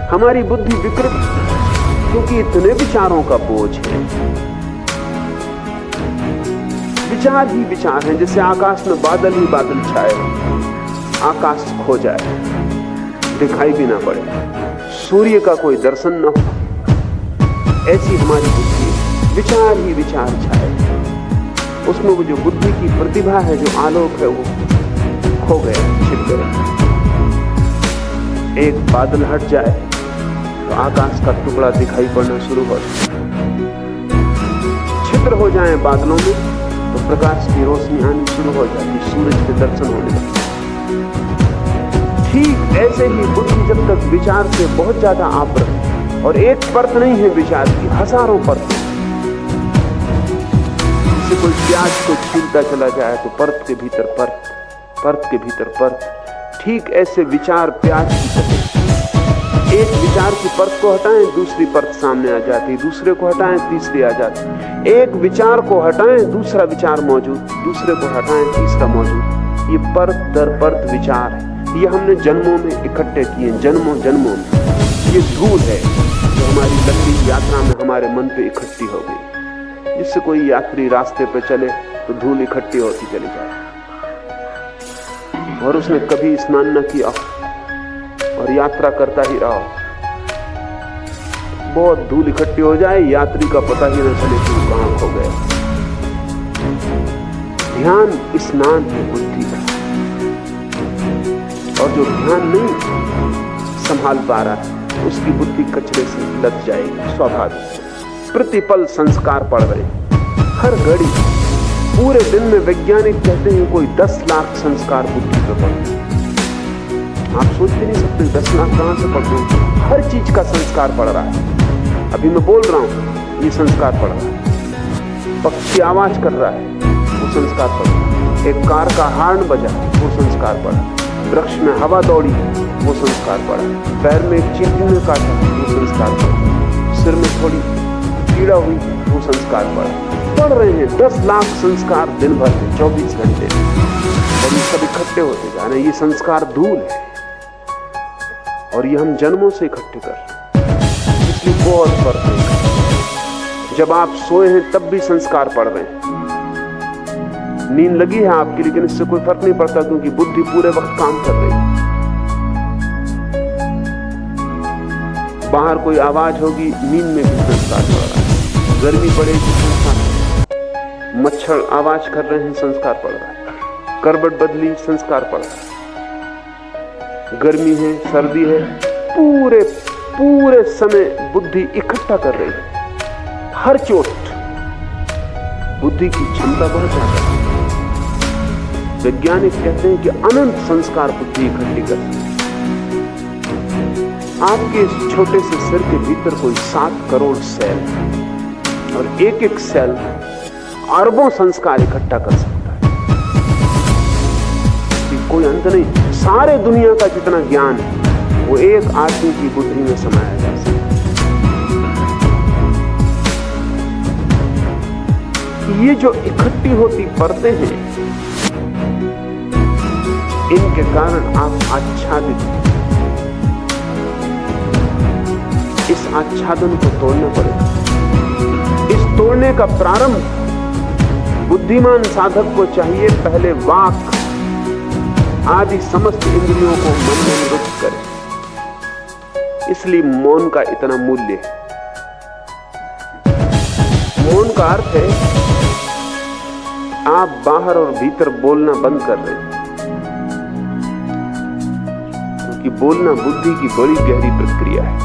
हमारी बुद्धि विकृत क्योंकि इतने विचारों का बोझ है। विचार ही विचार हैं, जैसे आकाश में बादल ही बादल छाए, आकाश खो जाए, दिखाई भी ना पड़े, सूर्य का कोई दर्शन न हो, ऐसी हमारी बुद्धि, विचार ही विचार छाए। उसमें वो जो बुद्धि की प्रतिभा है, जो आलोक है, वो खो गया, छिप गया। एक बादल हट जाए तो आकाश का टुकड़ा दिखाई पड़ना शुरू हो जाए। छिद्र हो जाए बादलों में तो प्रकाश की रोशनी आनी शुरू हो जाती, सूरज के दर्शन होने लगते। ठीक ऐसे ही बुद्धि जब तक विचार से बहुत ज्यादा आवृत है, और एक परत नहीं है विचार की, हजारों परत। जैसे कोई प्याज को छीलता चला जाए तो परत के भीतर परत, परत के भीतर परत। ठीक ऐसे विचार प्याज की तरह, एक विचार की परत को हटाएं दूसरी परत सामने आ जाती, दूसरे को हटाएं तीसरी आ जाती। एक विचार को हटाएं दूसरा विचार मौजूद, दूसरे को हटाएं तीसरा मौजूद। ये परत दर परत विचार है। ये हमने जन्मों में इकट्ठे किए, जन्मों जन्मों में। ये धूल है जो हमारी लंबी यात्रा में हमारे मन पे इकट्ठी हो गई। जिससे कोई यात्री रास्ते पे चले तो धूल इकट्ठी होती चली जाए, और उसने कभी स्नान न किया और यात्रा करता ही रहा, बहुत धूल इकट्ठी हो जाए, यात्री का पता ही न चले कि वो कहां खो गया। ध्यान स्नान है बुद्धि का, और जो ध्यान नहीं संभाल पा रहा उसकी बुद्धि कचरे से लद जाएगी स्वाभाविक। प्रतिपल संस्कार पड़ रहे, हर घड़ी, पूरे दिन में वैज्ञानिक कहते हैं कोई 10 लाख संस्कार बुद्धि पे पड़ते हैं। आप सोच भी नहीं सकते 10 लाख कहां से पड़ते हैं। हर चीज का संस्कार पड़ रहा है। अभी मैं बोल रहा हूं, ये संस्कार पड़ रहा है। पक्षी आवाज कर रहा है, वो संस्कार पड़ रहा है। एक कार का हॉर्न बजा, वो संस्कार पड़ा। वृक्ष में हवा दौड़ी, वो संस्कार पड़ा। पैर में एक चींटी ने काटा, वो संस्कार पड़ा। सिर में थोड़ी पीड़ा हुई, वो संस्कार पड़ा। पढ़ रहे हैं 10 लाख संस्कार दिन भर में 24 घंटे, और ये सब इकट्ठे होते जा रहे हैं। ये संस्कार धूल है, और ये हम जन्मों से इकट्ठे कर रहे हैं। इसलिए बहुत फर्क है। जब आप सोए हैं तब भी संस्कार पड़ रहे हैं। नींद लगी है आपकी, लेकिन इससे कोई फर्क नहीं पड़ता, क्योंकि बुद्धि पूरे वक्त काम कर रही है। बाहर कोई आवाज होगी, नींद में भी संस्कार पड़ रहा है। गर्मी पड़ेगी, संस्कार। मच्छर आवाज कर रहे हैं, संस्कार पड़ रहा है। करवट बदली, संस्कार पड़ रहा है। गर्मी है, सर्दी है, पूरे समय बुद्धि इकट्ठा कर रही है। हर चोट बुद्धि की क्षमता बहुत ज्यादा है। वैज्ञानिक कहते हैं कि अनंत संस्कार बुद्धि इकट्ठी कर सकती है। आपके इस छोटे से सिर के भीतर कोई 7 करोड़ सेल, और एक एक सेल अरबों संस्कार इकट्ठा कर सकता है। कोई अंत नहीं। सारे दुनिया का जितना ज्ञान है वो एक आदमी की बुद्धि में समाया जा सकता है। ये जो इकट्ठी होती परतें हैं, इनके कारण आप आच्छादित हैं। इस आच्छादन को तोड़ना पड़ेगा। इस तोड़ने का प्रारंभ बुद्धिमान साधक को चाहिए। पहले वाक आदि समस्त इंद्रियों को मन में निरुद्ध करे। इसलिए मौन का इतना मूल्य है। मौन का अर्थ है आप बाहर और भीतर बोलना बंद कर रहे हैं, क्योंकि बोलना बुद्धि की बड़ी गहरी प्रक्रिया है।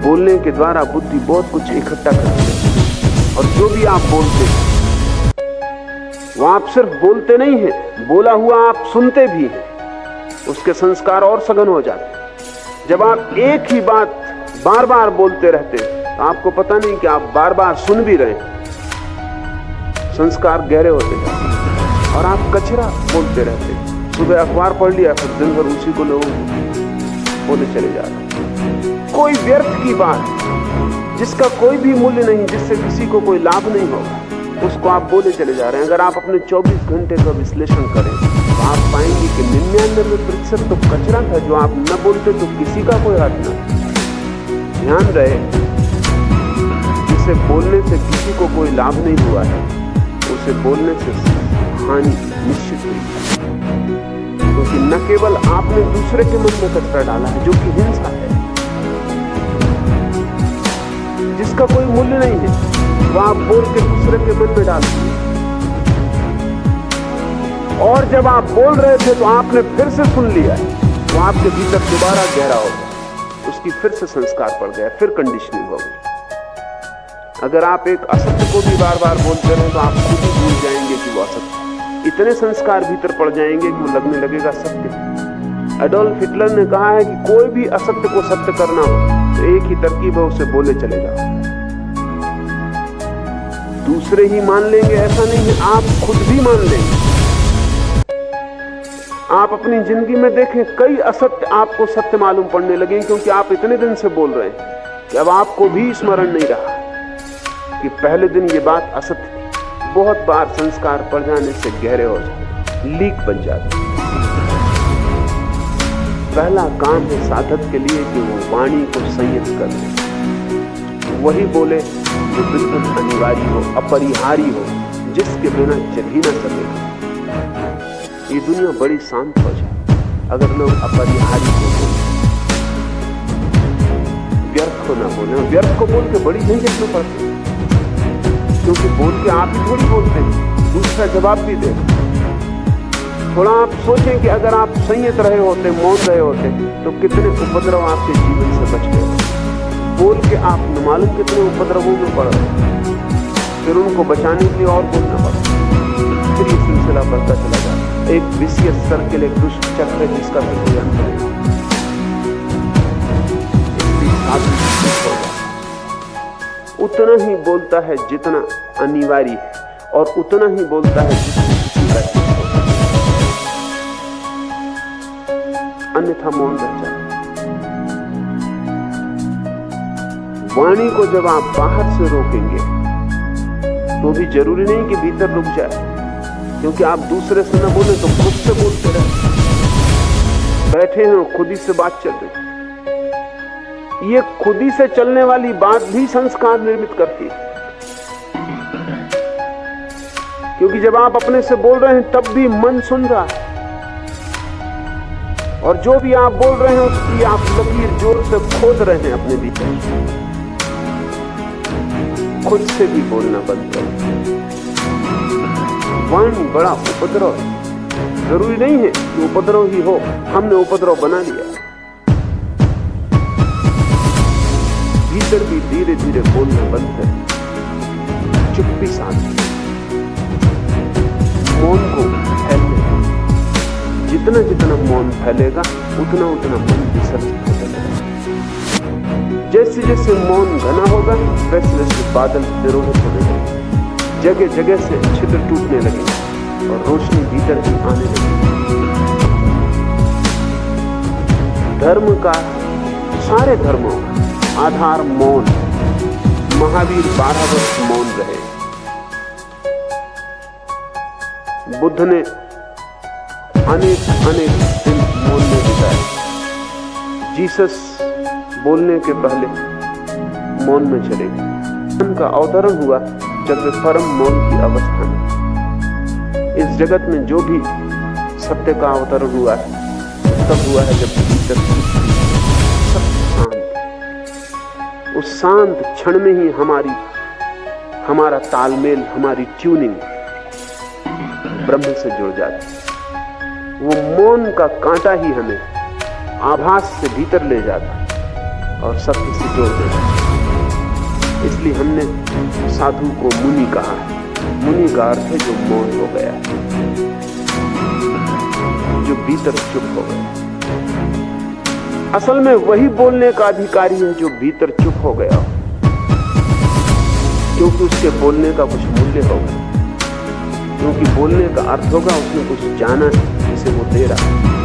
बोलने के द्वारा बुद्धि बहुत कुछ इकट्ठा करती है, और जो भी आप बोलते हैं वो आप सिर्फ बोलते नहीं हैं, बोला हुआ आप सुनते भी हैं। उसके संस्कार और सघन हो जाते हैं। जब आप एक ही बात बार बार बोलते रहते हैं तो आपको पता नहीं कि आप बार बार सुन भी रहे हैं। संस्कार गहरे होते जाते हैं, और आप कचरा बोलते रहते हैं। सुबह अखबार पढ़ लिया, फिर दिन भर उसी को लोग बोले चले जा रहे हैं। कोई व्यर्थ की बात जिसका कोई भी मूल्य नहीं, जिससे किसी को कोई लाभ नहीं होगा, उसको आप बोले चले जा रहे हैं। अगर आप अपने 24 घंटे का विश्लेषण करें तो आप पाएंगे कि 99% तो कचरा था जो आप न बोलते तो किसी का कोई हाथ न। ध्यान रहे, जिसे बोलने से किसी को कोई लाभ नहीं हुआ है, उसे बोलने से हानि निश्चित हुई, क्योंकि न केवल आपने दूसरे के मन में कचरा डाला है जो कि हिंसा है, जिसका कोई मूल्य नहीं है, वह आप बोल के दूसरे के मन में डाल दिए। और जब आप बोल रहे थे तो आपने फिर से सुन लिया है, वो आपके भीतर दोबारा गहरा हो गया, उसकी फिर से संस्कार पड़ गया, फिर कंडीशनिंग हो गई। अगर आप एक असत्य को भी बार बार बोलते रहे तो आप खुद ही भूल जाएंगे कि वो असत्य, इतने संस्कार भीतर पड़ जाएंगे कि वो लगने लगेगा सत्य। एडोल्फ हिटलर ने कहा है कि कोई भी असत्य को सत्य करना हो तो एक ही तरकीब है, उसे बोले चले जाओ। दूसरे ही मान लेंगे ऐसा नहीं है, आप खुद भी मान लेंगे। आप अपनी जिंदगी में देखें, कई असत्य आपको सत्य मालूम पड़ने लगे, क्योंकि आप इतने दिन से बोल रहे हैं कि अब आपको भी स्मरण नहीं रहा कि पहले दिन ये बात असत्य थी। बहुत बार संस्कार पड़ जाने से गहरे हो जाते, लीक बन जाते। पहला काम है साधक के लिए कि वो वाणी को संयत कर ले, वही बोले जो बिल्कुल अनिवार्य हो, अपरिहार्य हो, जिसके बिना चल ही ना सके। ये दुनिया बड़ी शांत हो जाए अगर लोग अपरिहार्य को बोले, व्यर्थ को ना बोले। व्यर्थ को बोल के बड़ी झंझट में पड़ती, क्योंकि बोल के आप ही थोड़ी बोलते हैं, दूसरा जवाब भी दे। थोड़ा आप सोचें कि अगर आप संयत रहे होते, मौन रहे होते, तो कितने उपद्रव आपके जीवन से बच गए। बोल के आप न मालूम कितने उपद्रवों में पड़ रहे, फिर उनको बचाने के लिए और बोलना पड़ा, फिर ये सिलसिला बढ़ता चला जाता। एक विशियस सर्किल, एक दुष्ट चक्र है जिसका फिर कोई अंत नहीं। उतना ही बोलता है जितना अनिवार्य है, और उतना ही बोलता है जितना किसी का हित हो, अन्यथा मौन रह जाए। वाणी को जब आप बाहर से रोकेंगे तो भी जरूरी नहीं कि भीतर रुक जाए, क्योंकि आप दूसरे से न बोले तो खुद से बोलते रहे। बैठे हैं खुद ही से बात चल रही, ये खुद ही से चलने वाली बात भी संस्कार निर्मित करती है। क्योंकि जब आप अपने से बोल रहे हैं तब भी मन सुन रहा है, और जो भी आप बोल रहे हैं उसकी आप लकीर जोर से खोद रहे हैं अपने भीतर। खुद से भी बोलना बंद करो। वाणी बड़ा उपद्रव, जरूरी नहीं है कि उपद्रव ही हो, हमने उपद्रव बना लिया। भीतर भी धीरे धीरे बोलना बंद करें, चुप्पी साध, मौन को फैलने। जितना जितना मौन फैलेगा उतना उतना मन विसर्जित होता जाएगा। जैसे जैसे मौन घना होगा वैसे वैसे बादल निरोधित होने लगेंगे, जगह जगह से छिद्र टूटने लगेंगे और रोशनी भीतर ही आने लगेगी। धर्म का, सारे धर्मों का आधार मौन। महावीर 12 वर्ष मौन रहे, बुद्ध ने अनेक अनेक दिन मौन में बिताए, जीसस बोलने के पहले मौन में चले गए। उनका अवतरण हुआ जब वे परम मौन की अवस्था में। इस जगत में जो भी सत्य का अवतरण हुआ है तब हुआ है जब भीतर सब शांत। उस शांत क्षण में ही हमारा तालमेल, हमारी ट्यूनिंग ब्रह्म से जुड़ जाती है। वो मौन का कांटा ही हमें आभास से भीतर ले जाता और सत्य से जोड़ देता। इसलिए हमने साधु को मुनि कहा है। मुनि का अर्थ है जो मौन हो गया है, जो भीतर चुप हो गया। असल में वही बोलने का अधिकारी है जो भीतर चुप हो गया हो, क्योंकि उसके बोलने का कुछ मूल्य होगा, क्योंकि बोलने का अर्थ होगा उसने कुछ जाना है जिसे वो दे रहा है।